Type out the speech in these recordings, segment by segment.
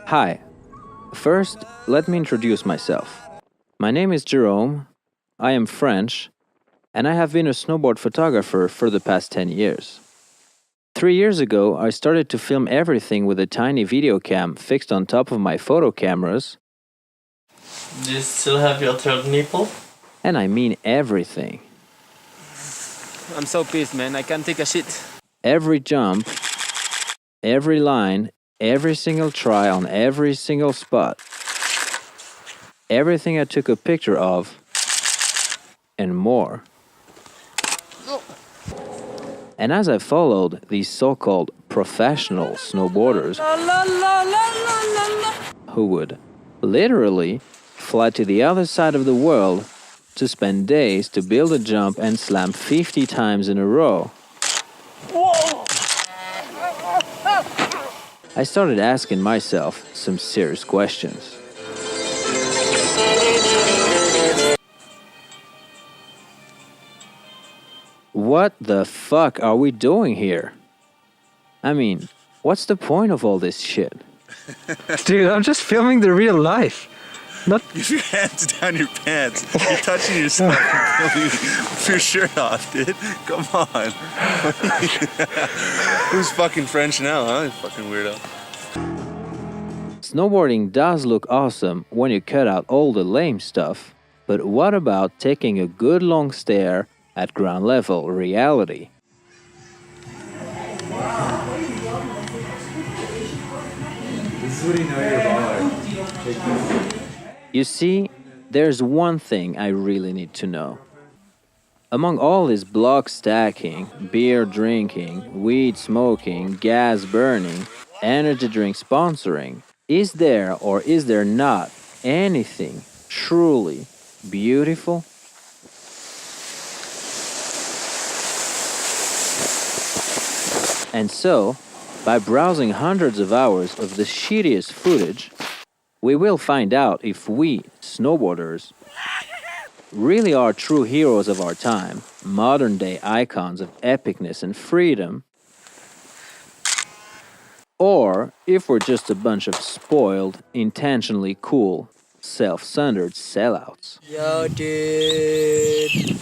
Hi. First, let me introduce myself. My name is Jerome, I am French, and I have been a snowboard photographer for the past 10 years. 3 years ago, I started to film everything with a tiny video cam fixed on top of my photo cameras. Do you still have your third nipple? And I mean everything. I'm so pissed, man. I can't take a shit. Every jump, every line, every single try on every single spot. Everything I took a picture of, and more. And as I followed these so-called professional snowboarders who would literally fly to the other side of the world to spend days to build a jump and slam 50 times in a row, I started asking myself some serious questions. What the fuck are we doing here? I mean, what's the point of all this shit? Dude, I'm just filming the real life. Not. Keep your hands down your pants. You're touching yourself with your shirt off, dude. Come on. Who's fucking French now, huh? You fucking weirdo. Snowboarding does look awesome when you cut out all the lame stuff, but what about taking a good long stare at ground level reality? This is what you know you're a baller. You see, there's one thing I really need to know. Among all this block stacking, beer drinking, weed smoking, gas burning, energy drink sponsoring, is there or is there not anything truly beautiful? And so, by browsing hundreds of hours of the shittiest footage, we will find out if we, snowboarders, really are true heroes of our time, modern-day icons of epicness and freedom, or if we're just a bunch of spoiled, intentionally cool, self-centered sellouts. Yo, dude.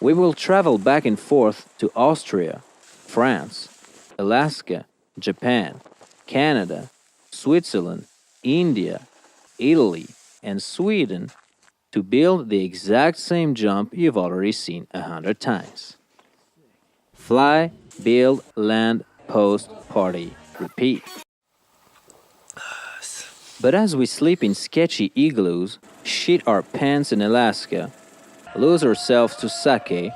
We will travel back and forth to Austria, France, Alaska, Japan, Canada, Switzerland, India, Italy, and Sweden to build the exact same jump you've already seen 100 times. Fly, build, land, post, party, repeat. But as we sleep in sketchy igloos, shit our pants in Alaska, lose ourselves to sake,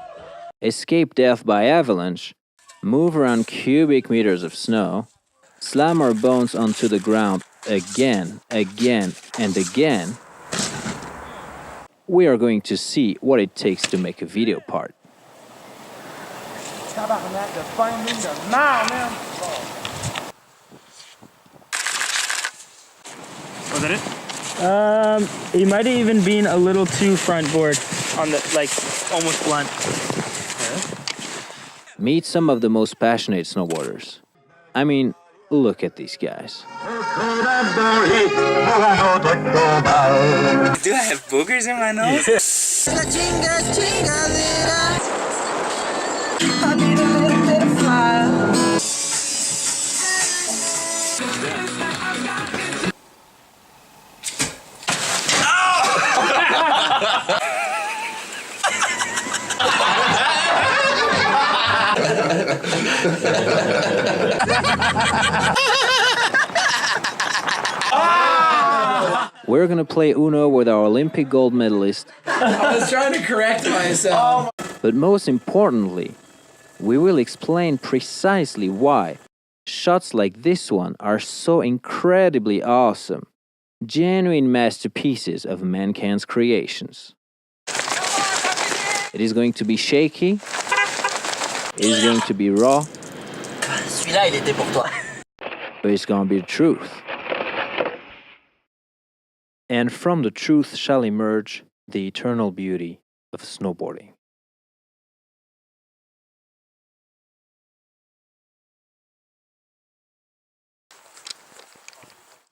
escape death by avalanche, move around cubic meters of snow, slam our bones onto the ground again, and again, we are going to see what it takes to make a video part. Was that it? He might have even been a little too front board on the, like, almost blunt. Meet some of the most passionate snowboarders. I mean, look at these guys. Do I have boogers in my nose? I need a little bit of fire. We're gonna play Uno with our Olympic gold medalist. I was trying to correct myself. But most importantly, we will explain precisely why shots like this one are so incredibly awesome, genuine masterpieces of mankind's creations. It is going to be shaky, it is going to be raw, Celui-là, il était pour toi. but it's gonna be the truth. And from the truth shall emerge the eternal beauty of snowboarding.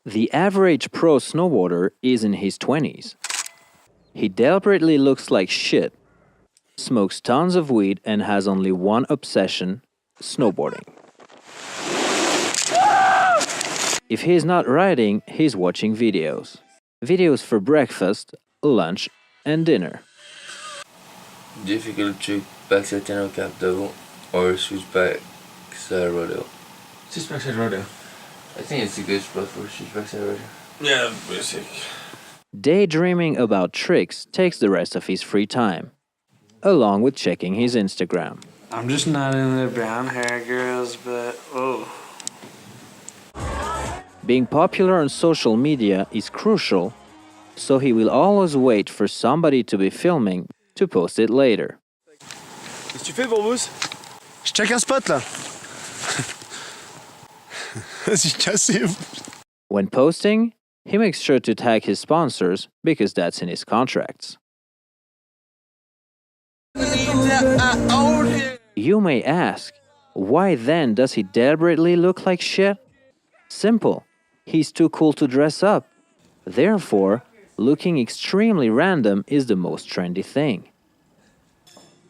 The average pro snowboarder is in his 20s. He deliberately looks like shit, smokes tons of weed, and has only one obsession: snowboarding. If he's not riding, he's watching videos. Videos for breakfast, lunch, and dinner. Difficult trick backside 10 cap double or switchback side rodeo. Switchback side rodeo. I think it's a good spot for switchback side rodeo. Yeah, basic. Daydreaming about tricks takes the rest of his free time, along with checking his Instagram. I'm just not into the brown hair girls, but oh. Being popular on social media is crucial, so he will always wait for somebody to be filming to post it later. Qu'est-ce que tu fais, Bourbous? Je check un spot là. Vas-y, cassez-vous. When posting, he makes sure to tag his sponsors because that's in his contracts. You may ask, why then does he deliberately look like shit? Simple. He's too cool to dress up. Therefore, looking extremely random is the most trendy thing.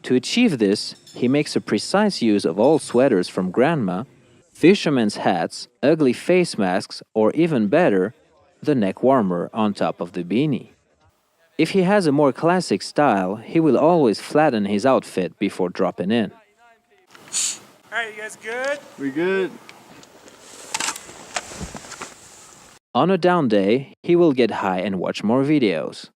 To achieve this, he makes a precise use of old sweaters from grandma, fishermen's hats, ugly face masks, or even better, the neck warmer on top of the beanie. If he has a more classic style, he will always flatten his outfit before dropping in. Alright, you guys good? We good. On a down day, he will get high and watch more videos.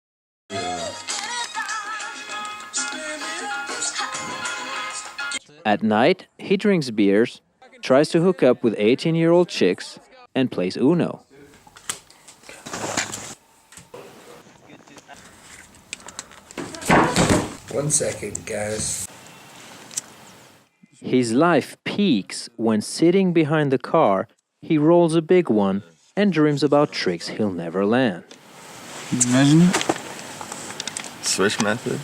At night, he drinks beers, tries to hook up with 18-year-old chicks, and plays Uno. One second, guys. His life peaks when sitting behind the car, he rolls a big one and dreams about tricks he'll never land. Imagine it. Switch method?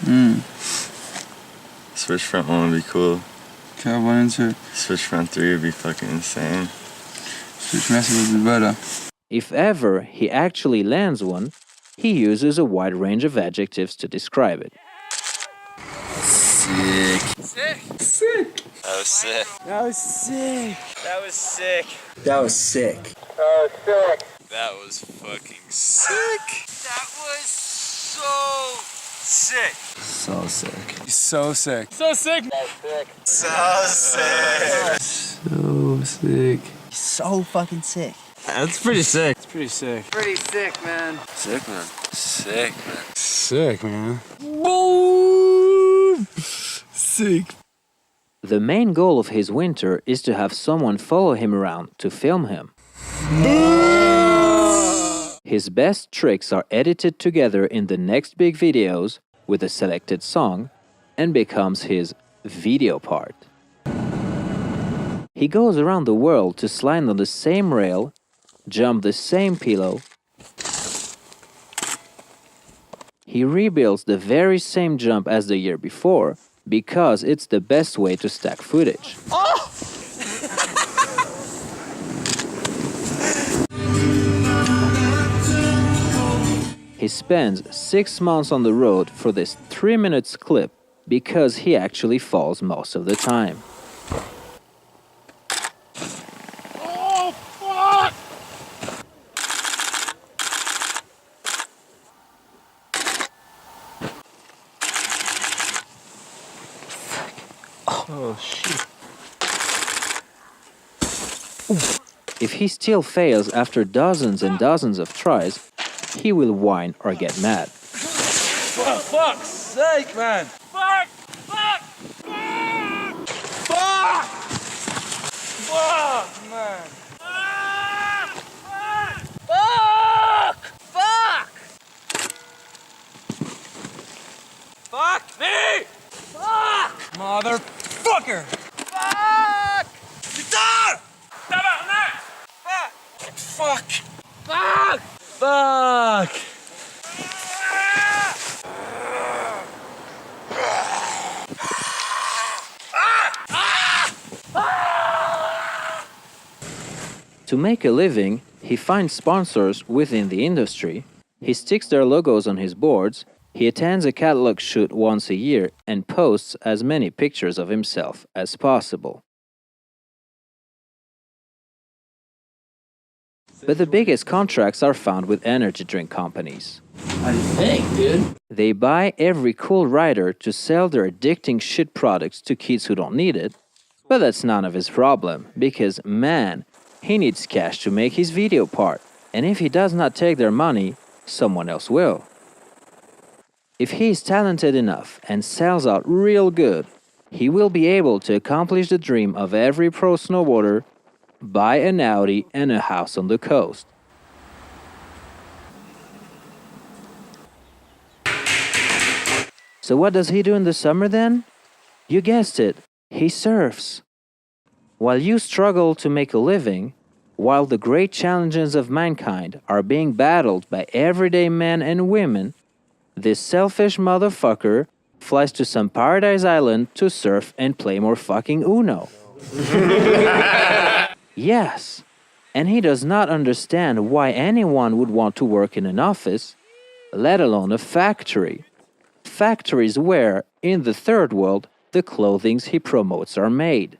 Switch front one would be cool. Okay, one into Switch front three would be fucking insane. switch method would be better. If ever he actually lands one, he uses a wide range of adjectives to describe it. Sick. Sick. That was sick. That was sick. That was sick. That was sick. That was fucking sick. That was so sick. So sick. So sick. So sick. So sick. So sick. So fucking sick. That's pretty sick. It's pretty sick. Pretty sick, man. Sick, man. Sick, man. Sick, man. Boom! Sick. The main goal of his winter is to have someone follow him around to film him. His best tricks are edited together in the next big videos with a selected song and becomes his video part. He goes around the world to slide on the same rail, jump the same pillow. He rebuilds the very same jump as the year before because it's the best way to stack footage. He spends 6 months on the road for this 3 minutes clip because he actually falls most of the time. Oh, shit. If he still fails after dozens and dozens of tries, he will whine or get mad. For fuck's sake, man. Fuck! Fuck! Fuck! Fuck! Fuck, man. Fuck! Fuck! Fuck me! Fuck! Motherfucker! Fuck! Putain! Tabarnak! Fuck! Fuck! Fuck! Fuck! To make a living, he He finds sponsors within the industry, he sticks their logos on his boards, he attends a catalog shoot once a year and posts as many pictures of himself as possible. But the biggest contracts are found with energy drink companies. What do you think, dude? They buy every cool rider to sell their addicting shit products to kids who don't need it, but that's none of his problem, because man, he needs cash to make his video part, and if he does not take their money, someone else will. If he is talented enough and sells out real good, he will be able to accomplish the dream of every pro snowboarder: buy an Audi and a house on the coast. So what does he do in the summer then? You guessed it, he surfs. While you struggle to make a living, while the great challenges of mankind are being battled by everyday men and women, this selfish motherfucker flies to some paradise island to surf and play more fucking Uno. Yes, and he does not understand why anyone would want to work in an office, let alone a factory. Factories where, in the third world, the clothings he promotes are made.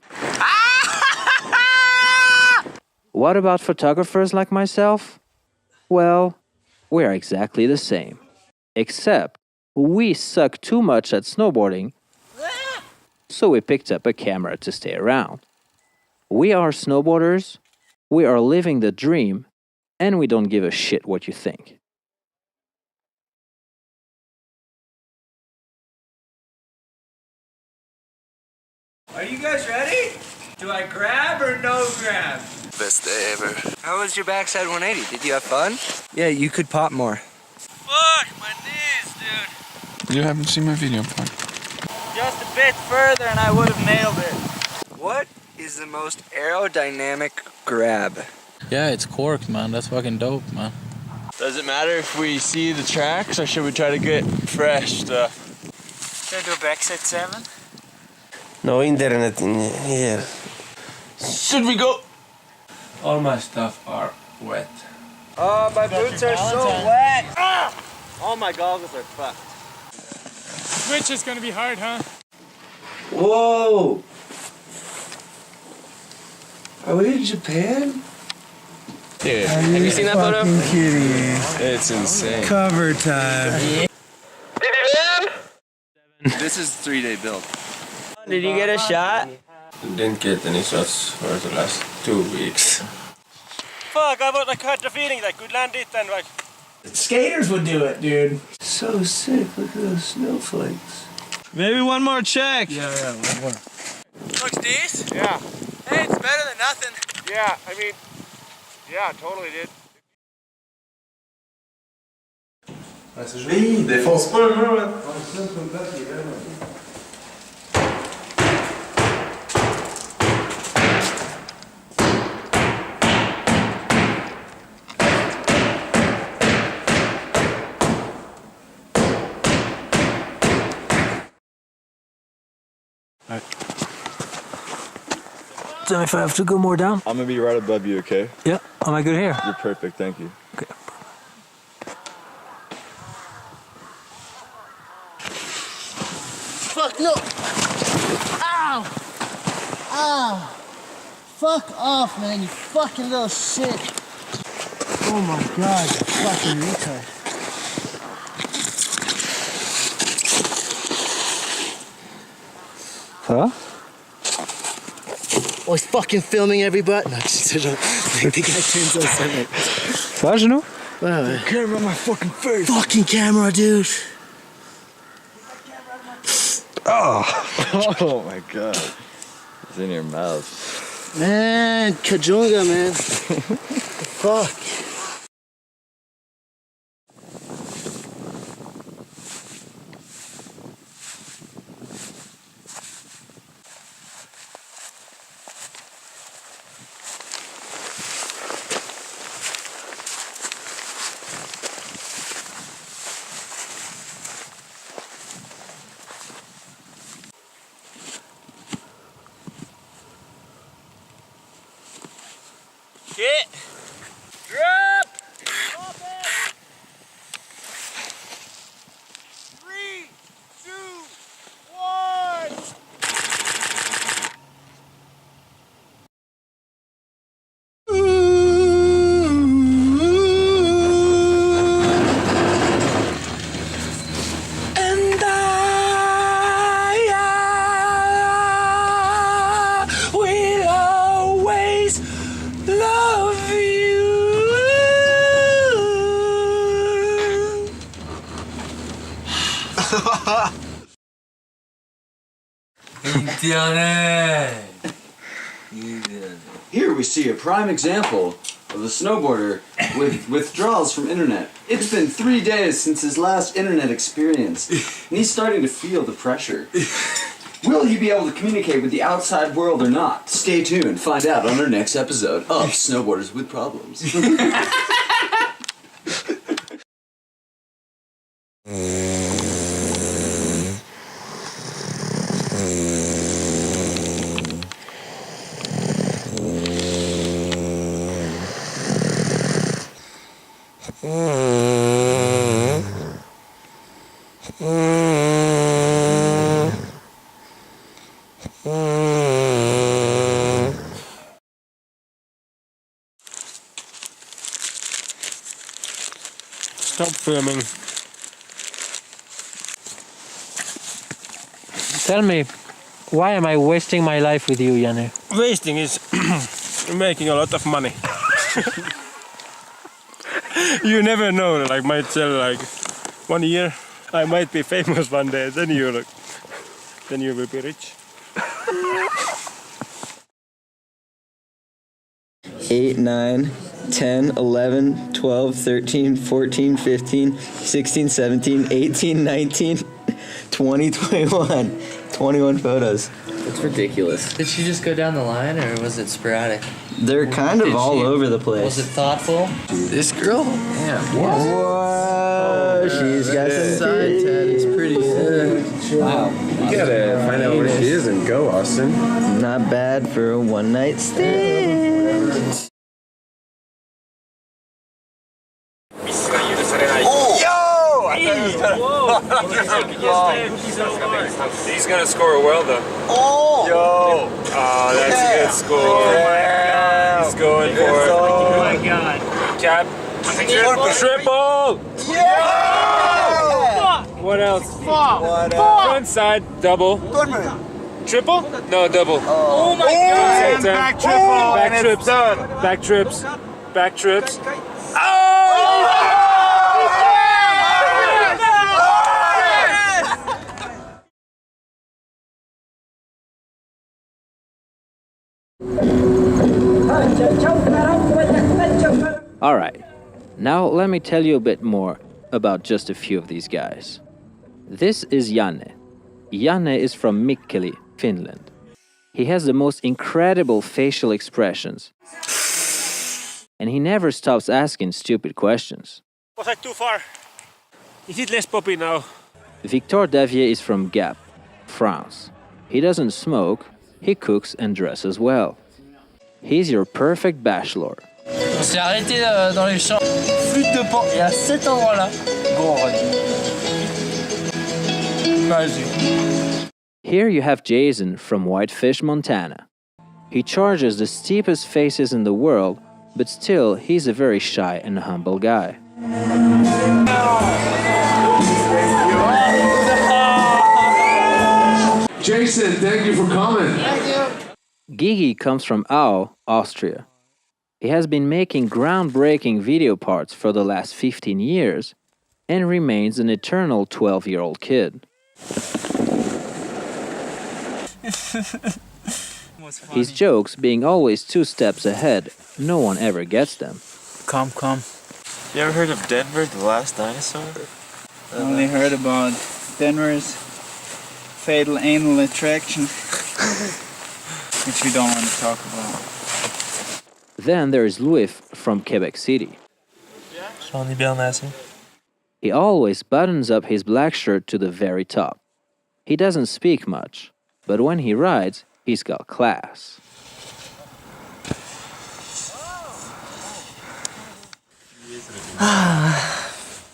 What about photographers like myself? Well, we are exactly the same. Except, we suck too much at snowboarding, so we picked up a camera to stay around. We are snowboarders, we are living the dream, and we don't give a shit what you think. Are you guys ready? Do I grab or no grab? Best day ever. How was your backside 180? Did you have fun? Yeah, you could pop more. Fuck, my knees, dude. You haven't seen my video part. Just a bit further and I would have nailed it. What is the most aerodynamic grab? Yeah, it's cork, man. That's fucking dope, man. Does it matter if we see the tracks or should we try to get fresh stuff? Should I do a backside 7? No internet in here. Should we go? All my stuff are wet. Oh, my boots are so wet. Ah! All my goggles are fucked. Switch is gonna be hard, huh? Whoa! Are we in Japan? Dude, have you seen that photo? Kidding. It's insane. Cover time. This is a 3-day build. Did you get a shot? Didn't get any shots for the last 2 weeks. Fuck, I would like the feeling that could land it and like. Skaters would do it, dude. So sick. Look at those snowflakes. Maybe one more check. Yeah, one more. Looks decent? Yeah. Hey, it's better than nothing. Yeah, I mean, yeah, totally, dude. Oui, défonce pas le mur, man. So if I have to go more down? I'm gonna be right above you, okay? Yeah, am I good here? You're perfect, thank you. Okay. Fuck no! Ow! Ow! Fuck off, man, you fucking little shit. Oh my god, you fucking retard. Huh? I was fucking filming everybody. No, just don't think the guy turns on something. Quoi, genou? Camera on my fucking face. Fucking camera, dude. Oh my god. It's in your mouth. Man, Kajunga, man. Fuck. Get! Drop! Here we see a prime example of a snowboarder with withdrawals from internet. It's been 3 days since his last internet experience, and he's starting to feel the pressure. Will he be able to communicate with the outside world or not? Stay tuned, find out on our next episode of Snowboarders with Problems. Stop filming. Tell me, why am I wasting my life with you, Janne? Wasting is making a lot of money. You never know, like might sell like 1 year. I might be famous one day, then you will be rich. 8, 9, 10, 11, 12, 13, 14, 15, 16, 17, 18, 19, 20, 21. 21 photos. It's ridiculous. Did she just go down the line, or was it sporadic? They're kind of all over the place. Was it thoughtful? This girl? Yeah. Whoa, she's got some side tat is pretty sick. Wow. You gotta find out what she is and go, Austin. Not bad for a one night stand. He's gonna score well though. Oh! Yo! Oh, that's a good score. Yeah. He's going for it. Oh my god. Cap. Triple! Yeah! What else? What Front side, double. Triple? No, double. Oh my god! back triple. Back trips. Back trips. Back trips. Alright, now let me tell you a bit more about just a few of these guys. This is Janne. Janne is from Mikkeli, Finland. He has the most incredible facial expressions. And he never stops asking stupid questions. Was I too far? Is it less poppy now? Victor Davier is from Gap, France. He doesn't smoke, he cooks and dresses well. He's your perfect bachelor. On s'est arrêté dans les champs. Flûte de pan. Et à cet endroit-là, gros magique. Here you have Jason from Whitefish, Montana. He charges the steepest faces in the world, but still he's a very shy and humble guy. Jason, thank you for coming. Gigi comes from Au, Austria. He has been making groundbreaking video parts for the last 15 years and remains an eternal 12-year-old kid. His jokes being always 2 steps ahead, no one ever gets them. Come. You ever heard of Denver, the last dinosaur? I only heard about Denver's fatal anal attraction, which we don't want to talk about. Then there is Louis from Quebec City. He always buttons up his black shirt to the very top. He doesn't speak much, but when he rides, he's got class.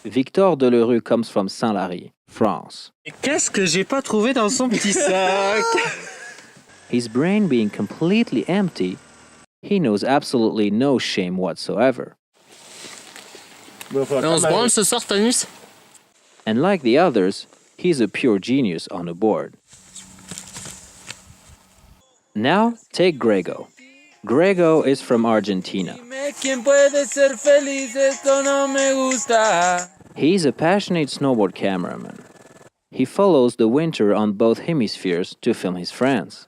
Victor Delerue comes from Saint-Lary, France. Qu'est-ce que j'ai pas trouvé dans son petit sac? His brain being completely empty, he knows absolutely no shame whatsoever. On se branle ce soir, Tanus? And like the others, he's a pure genius on a board. Now, take Grego. Grego is from Argentina. He's a passionate snowboard cameraman. he follows the winter on both hemispheres to film his friends.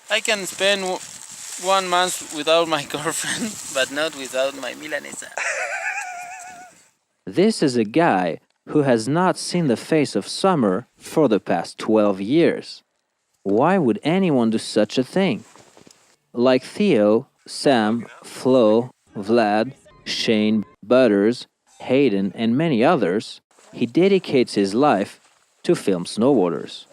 I can spend 1 month without my girlfriend, but not without my Milanesa. This is a guy who has not seen the face of summer for the past 12 years. Why would anyone do such a thing? Like Theo, Sam, Flo, Vlad, Shane, Butters, Hayden, and many others, he dedicates his life to film snowboarders.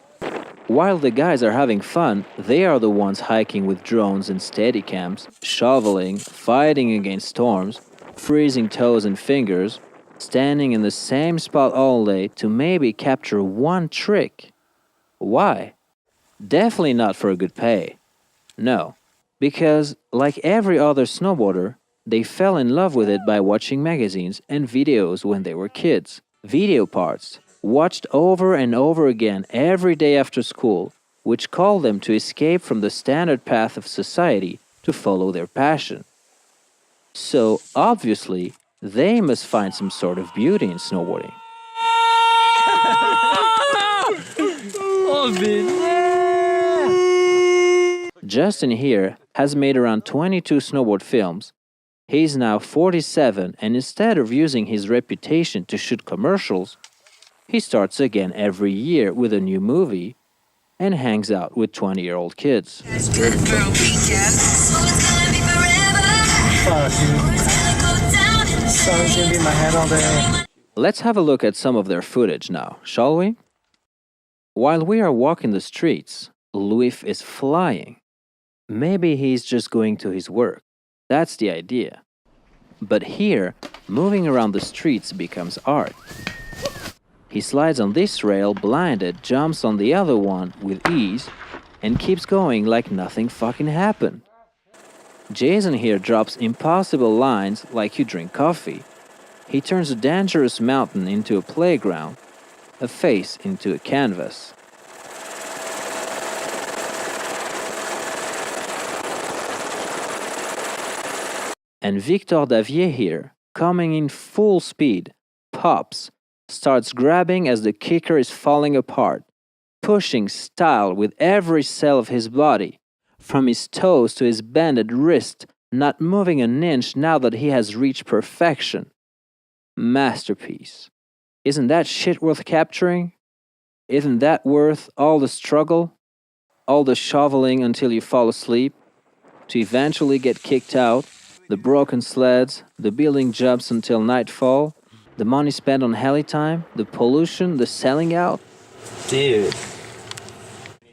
While the guys are having fun, they are the ones hiking with drones and steadicams, shoveling, fighting against storms, freezing toes and fingers, standing in the same spot all day to maybe capture one trick. Why? Definitely not for a good pay. No, because like every other snowboarder, they fell in love with it by watching magazines and videos when they were kids. Video parts, watched over and over again every day after school, which called them to escape from the standard path of society to follow their passion. So, obviously, they must find some sort of beauty in snowboarding. Justin here has made around 22 snowboard films. He's now 47, and instead of using his reputation to shoot commercials, he starts again every year with a new movie and hangs out with 20-year-old kids. Sun's gonna be in my head all day. Let's have a look at some of their footage now, shall we? While we are walking the streets, Louis is flying. Maybe he's just going to his work. That's the idea. But here, moving around the streets becomes art. He slides on this rail blinded, jumps on the other one with ease, and keeps going like nothing fucking happened. Jason here drops impossible lines like you drink coffee. He turns a dangerous mountain into a playground, a face into a canvas. And Victor Davier here, coming in full speed, pops, starts grabbing as the kicker is falling apart, pushing style with every cell of his body, from his toes to his bended wrist, not moving an inch now that he has reached perfection. Masterpiece. Isn't that shit worth capturing? Isn't that worth all the struggle? All the shoveling until you fall asleep? To eventually get kicked out? The broken sleds? The building jumps until nightfall? The money spent on heli time? The pollution? The selling out? Dude.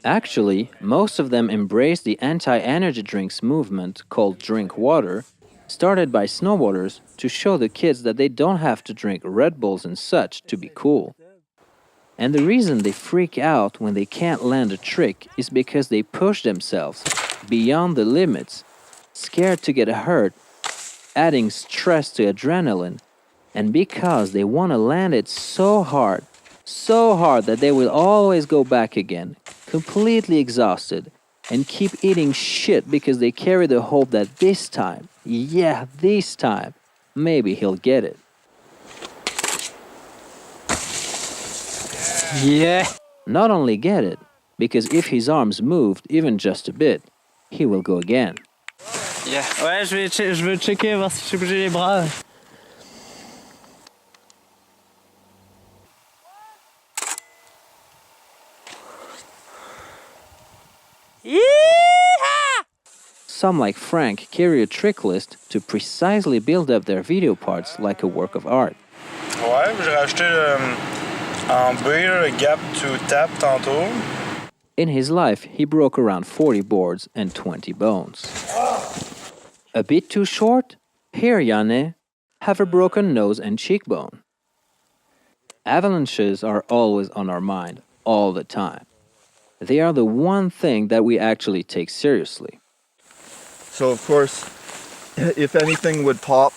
Actually, most of them embrace the anti-energy drinks movement called Drink Water, started by snowboarders to show the kids that they don't have to drink Red Bulls and such to be cool. And the reason they freak out when they can't land a trick is because they push themselves beyond the limits, scared to get hurt, adding stress to adrenaline, and because they want to land it so hard that they will always go back again, completely exhausted, and keep eating shit because they carry the hope that this time, yeah, this time, maybe he'll get it. Yeah. Not only get it, because if his arms moved even just a bit, he will go again. Yeah. Ouais, je veux checker, voir si je peux bouger les bras. Some like Frank carry a trick list to precisely build up their video parts like a work of art. Ouais, j'ai rajouté en B le gap to tap tantôt. In his life, he broke around 40 boards and 20 bones. A bit too short? Here, Janne, have a broken nose and cheekbone. Avalanches are always on our mind, all the time. They are the one thing that we actually take seriously. So of course, if anything would pop,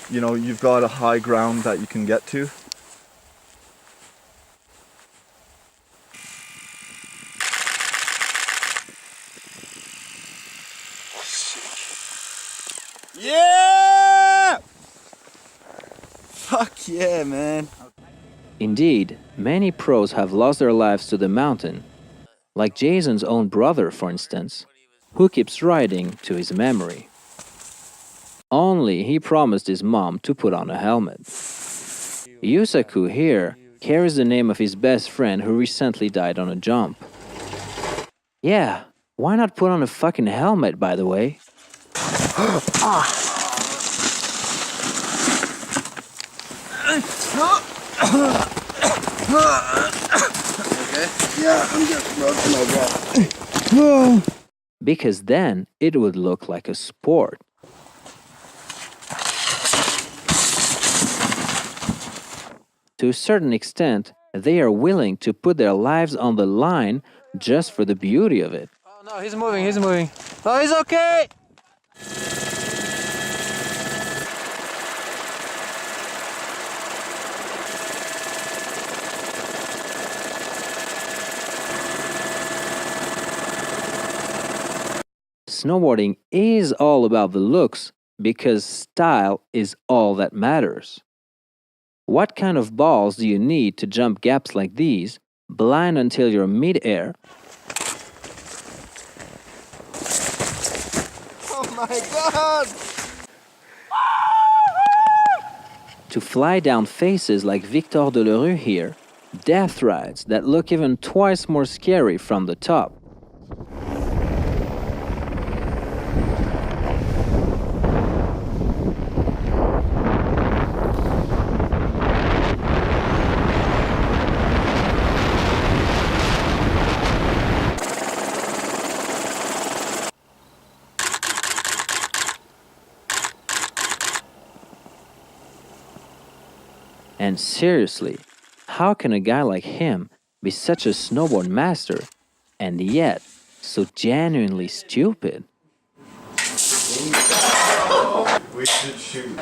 you know, you've got a high ground that you can get to. Yeah! Fuck yeah, man. Indeed, many pros have lost their lives to the mountain, like Jason's own brother, for instance, who keeps riding to his memory. Only he promised his mom to put on a helmet. Yusaku here carries the name of his best friend who recently died on a jump. Yeah, why not put on a fucking helmet, by the way? Okay? Yeah, I'm just broken my breath. Because then it would look like a sport. To a certain extent, they are willing to put their lives on the line just for the beauty of it. Oh no, he's moving, he's moving. Oh, he's okay! Snowboarding is all about the looks because style is all that matters. What kind of balls do you need to jump gaps like these, blind until you're mid-air? Oh my god! To fly down faces like Victor Delerue here, death rides that look even twice more scary from the top. And seriously, how can a guy like him be such a snowboard master and yet so genuinely stupid? We should shoot.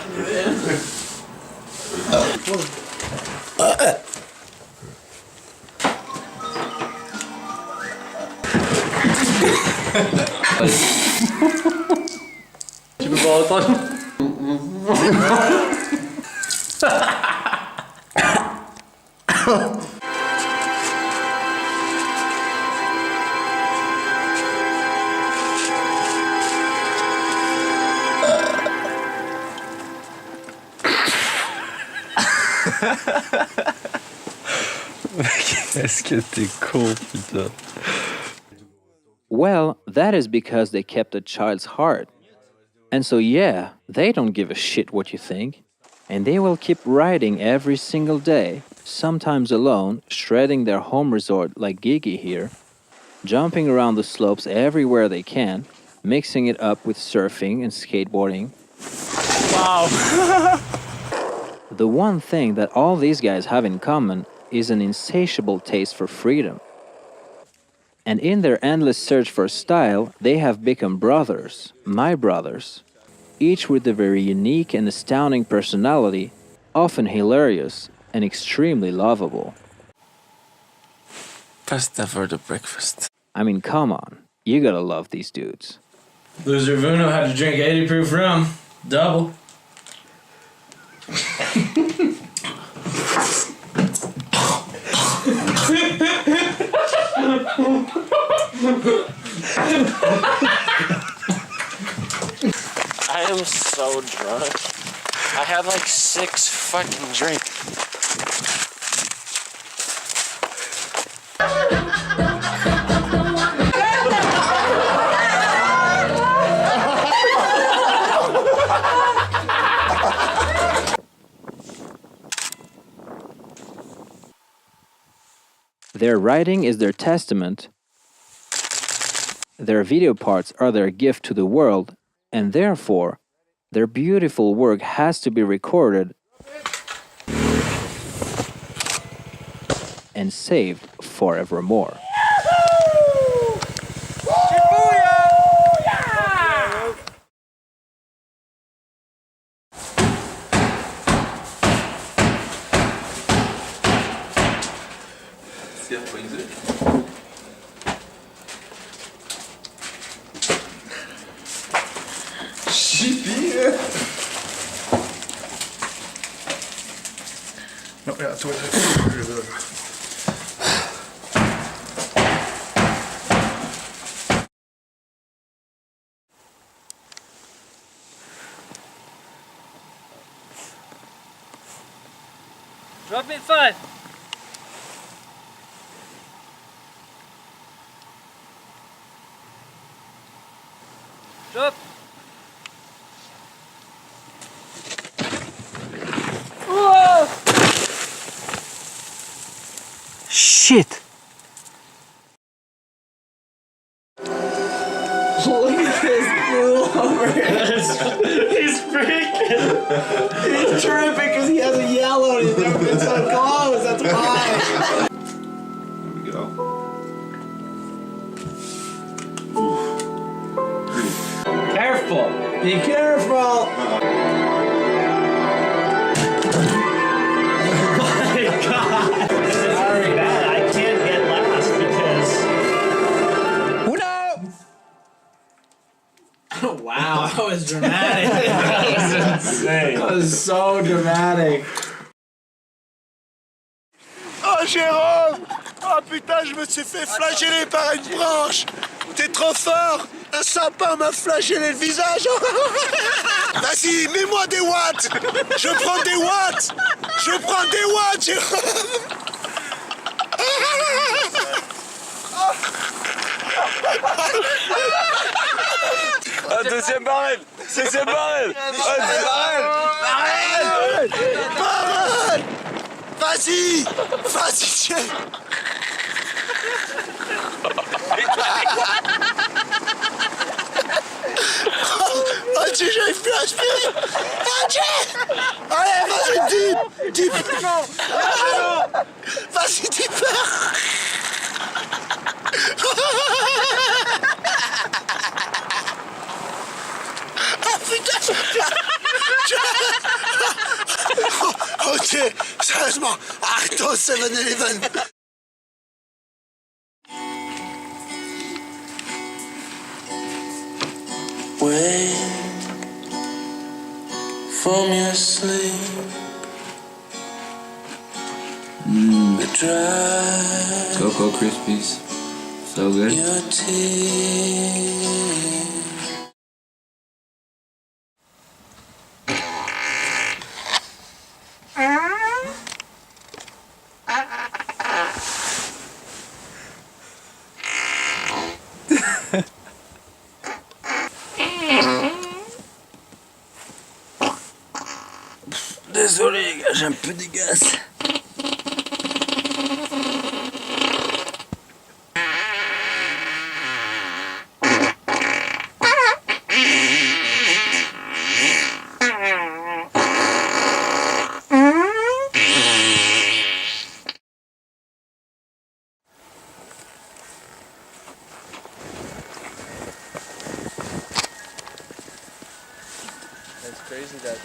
Qu'est-ce que t'es con, putain. Well, that is because they kept a child's heart. And so yeah, they don't give a shit what you think. And they will keep riding every single day, sometimes alone, shredding their home resort like Gigi here, jumping around the slopes everywhere they can, mixing it up with surfing and skateboarding. Wow. The one thing that all these guys have in common is an insatiable taste for freedom. And in their endless search for style, they have become brothers, my brothers, each with a very unique and astounding personality, often hilarious and extremely lovable. Pasta for the breakfast. I mean, come on, you gotta love these dudes. Loser Vuno had to drink 80 proof rum. Double. I am so drunk. I had like 6 fucking drinks. Their writing is their testament. Their video parts are their gift to the world, and therefore, their beautiful work has to be recorded and saved forevermore. No, ja, så är det. Drop me 5. Drop. Whoa! Shit. Look at this fool over here. He's freaking. He's tripping because he has a yellow and he's never been so close. That's why. There we go. Careful. Be careful. Oh my god. This is very bad. I can't get last because. Oh, wow, that was dramatic. That was insane. That was so dramatic. Oh Jérôme! Oh putain, je me suis fait flageller par une branche! T'es trop fort! Un sapin m'a flagellé le visage! Vas-y, mets-moi des watts! Je prends des watts! Je prends des watts, Jérôme! Ah, deuxième barrel! Deuxième barrel! Deuxième barrel! Barrel! Vas-y! Vas-y, tiens! Oh Dieu, j'arrive plus à respirer! Oh Dieu! Allez, vas-y, dis peur! Vas-y, dis peur! Ah putain! Oh Dieu! Sérieusement! Arrête-toi, 7-Eleven! Wake from your sleep. Dry Cocoa Krispies. So good. your tears. Désolé, les gars, j'ai un peu des gaz. It's crazy that the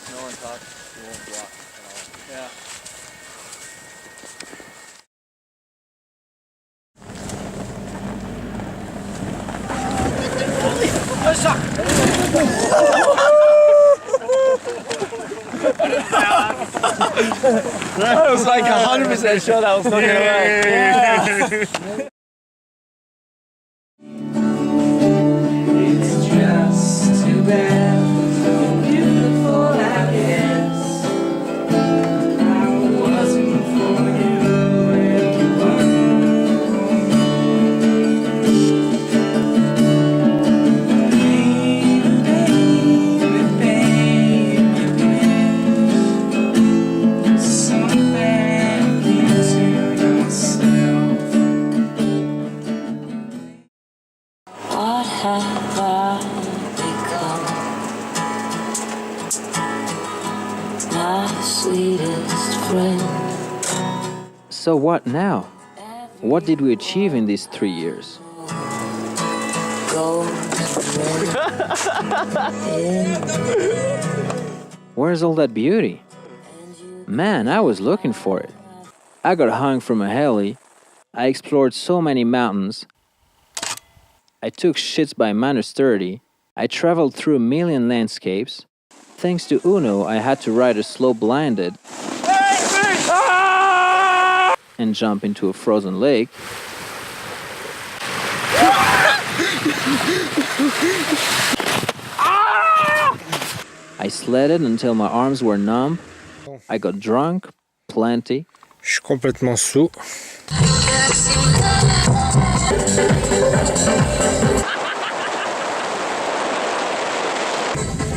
snow on top won't block at all. Yeah. That was like 100% sure that was not gonna work. It's just too bad. Beautiful, I guess. I wasn't for you where you What have I become? My sweetest friend. So what now? What did we achieve in these 3 years? Where's all that beauty? Man, I was looking for it. I got hung from a heli. I explored so many mountains. I took shits by -30. I traveled through a million landscapes. Thanks to Uno, I had to ride a slope blinded. Ah! and jump into a frozen lake. I sledded until my arms were numb. I got drunk, plenty. Je suis complètement sous.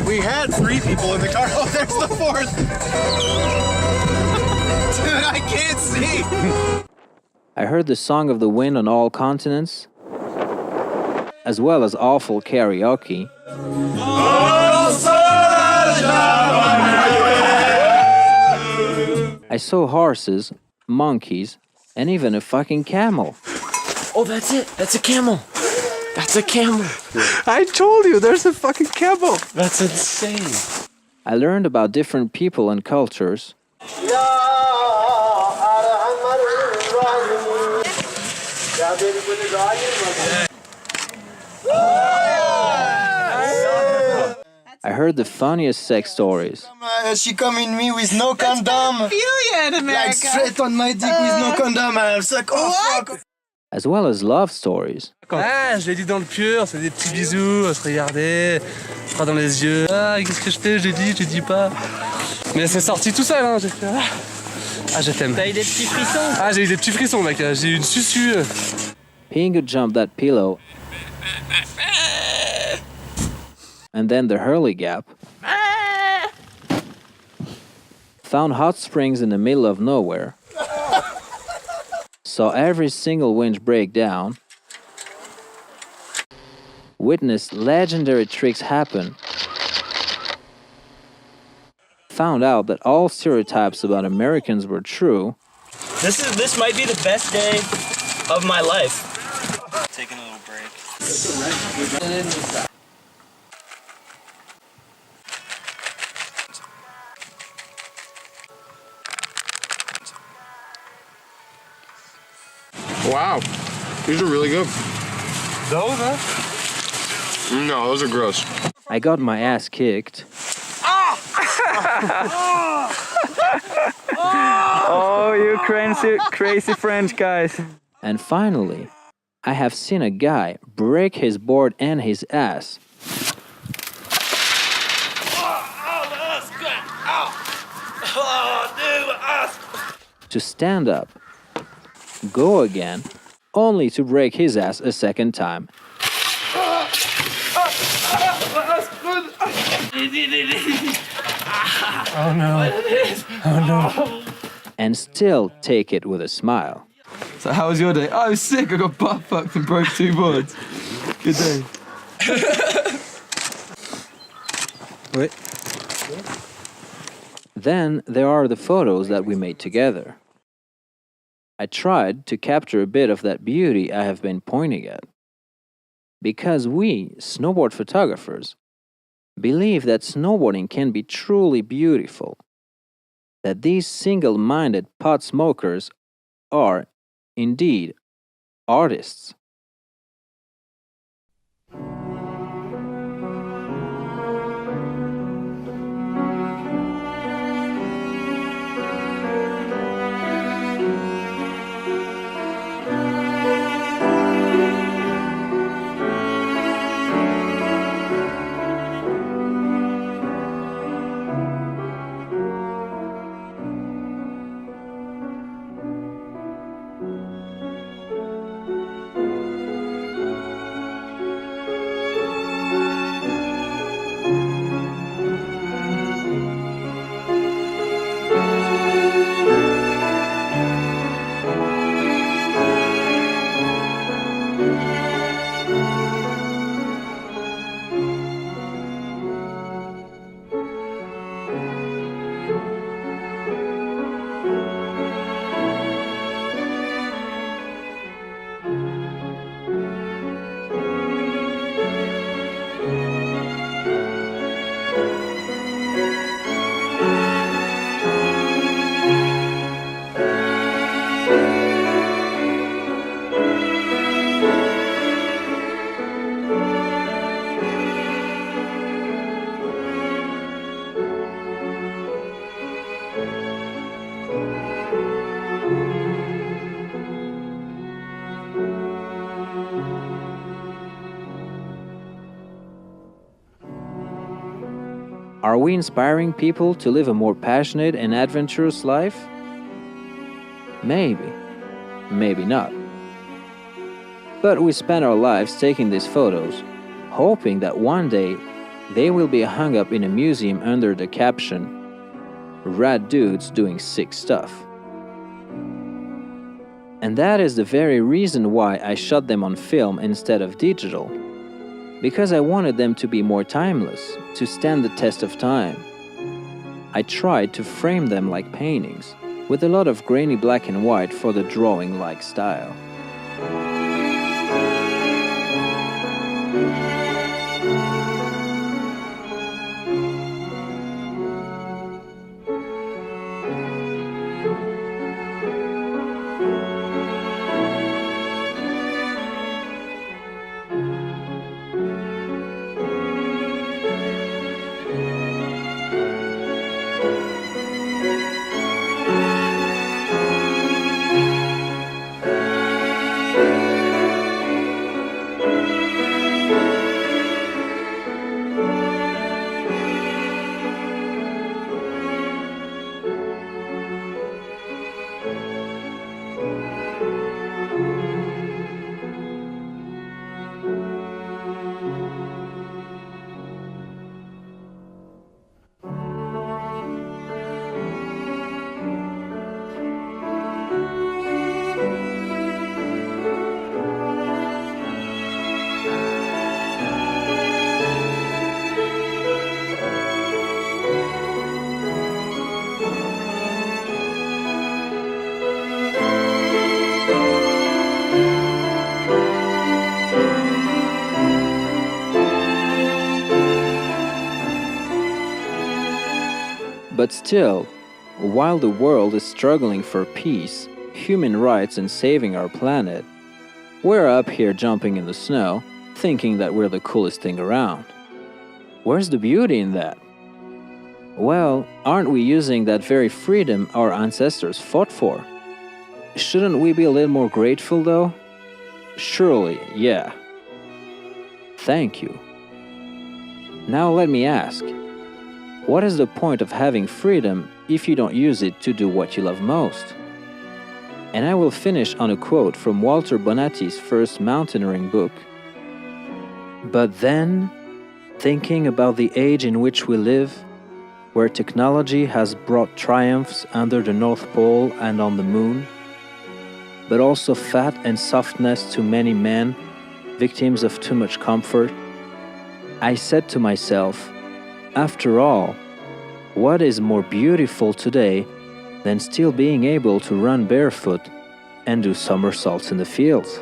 We had 3 people in the car. Oh, there's the 4th. Dude, I can't see. I heard the song of the wind on all continents, as well as awful karaoke. I saw horses, monkeys, and even a fucking camel. Oh, that's it. That's a camel. That's a camel. I told you, there's a fucking camel. That's insane. I learned about different people and cultures. I heard the funniest sex stories. She come in me with no condom. Like straight on my dick with no condom. I was like, oh fuck. As well as love stories. Ah, je l'ai dit dans le pur, c'est des petits bisous, on se regardait, froid dans les yeux. Ah, qu'est-ce que je fais? Je dis pas. Mais c'est sorti tout seul, hein. J'ai fait, ah, je t'aime. T'as eu des petits frissons? Ah, j'ai eu des petits frissons, mec. J'ai eu une susu. Pingu jumped that pillow. And then the Hurley Gap. Found hot springs in the middle of nowhere. Saw every single winch break down. Witnessed legendary tricks happen. Found out that all stereotypes about Americans were true. This might be the best day of my life. Taking a little break. Wow, these are really good. Those, huh? No, those are gross. I got my ass kicked. Oh, you crazy French guys. And finally, I have seen a guy break his board and his ass. To stand up, go again, only to break his ass a second time. Oh no. Oh no. And still take it with a smile. So how was your day? Oh, I was sick. I got butt fucked and broke 2 boards. Good day. Wait. Then there are the photos that we made together. I tried to capture a bit of that beauty I have been pointing at. Because we, snowboard photographers, believe that snowboarding can be truly beautiful. That these single-minded pot smokers are, indeed, artists. Are we inspiring people to live a more passionate and adventurous life? Maybe. Maybe not. But we spend our lives taking these photos, hoping that one day they will be hung up in a museum under the caption, "Rad dudes doing sick stuff." And that is the very reason why I shot them on film instead of digital. Because I wanted them to be more timeless, to stand the test of time. I tried to frame them like paintings, with a lot of grainy black and white for the drawing-like style. But still, while the world is struggling for peace, human rights and saving our planet, we're up here jumping in the snow, thinking that we're the coolest thing around. Where's the beauty in that? Well, aren't we using that very freedom our ancestors fought for? Shouldn't we be a little more grateful though? Surely, yeah. Thank you. Now let me ask, what is the point of having freedom if you don't use it to do what you love most? And I will finish on a quote from Walter Bonatti's first mountaineering book. But then, thinking about the age in which we live, where technology has brought triumphs under the North Pole and on the moon, but also fat and softness to many men, victims of too much comfort, I said to myself, after all, what is more beautiful today than still being able to run barefoot and do somersaults in the fields?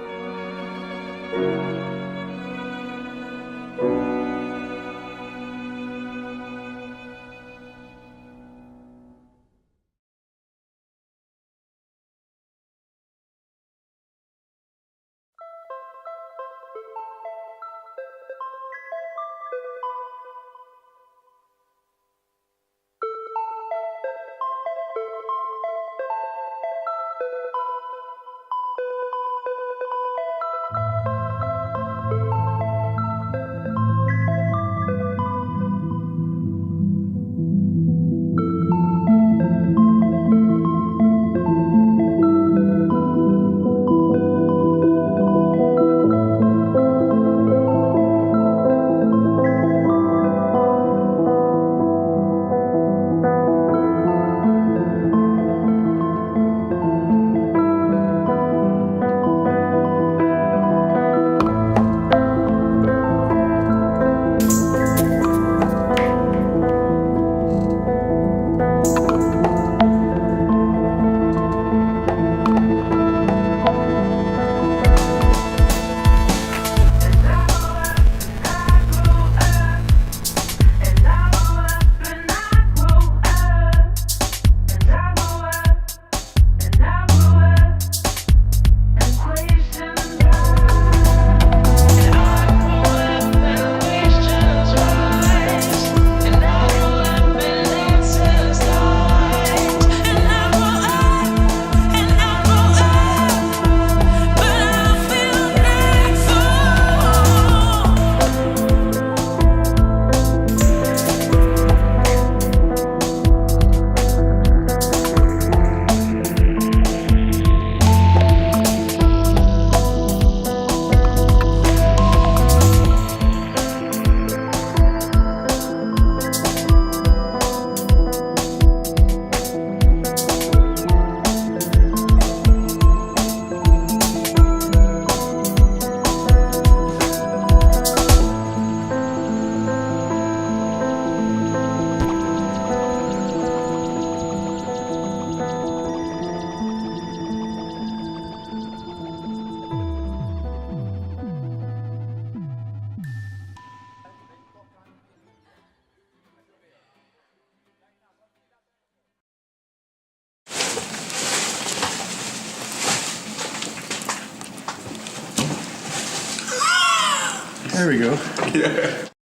There we go. Yeah.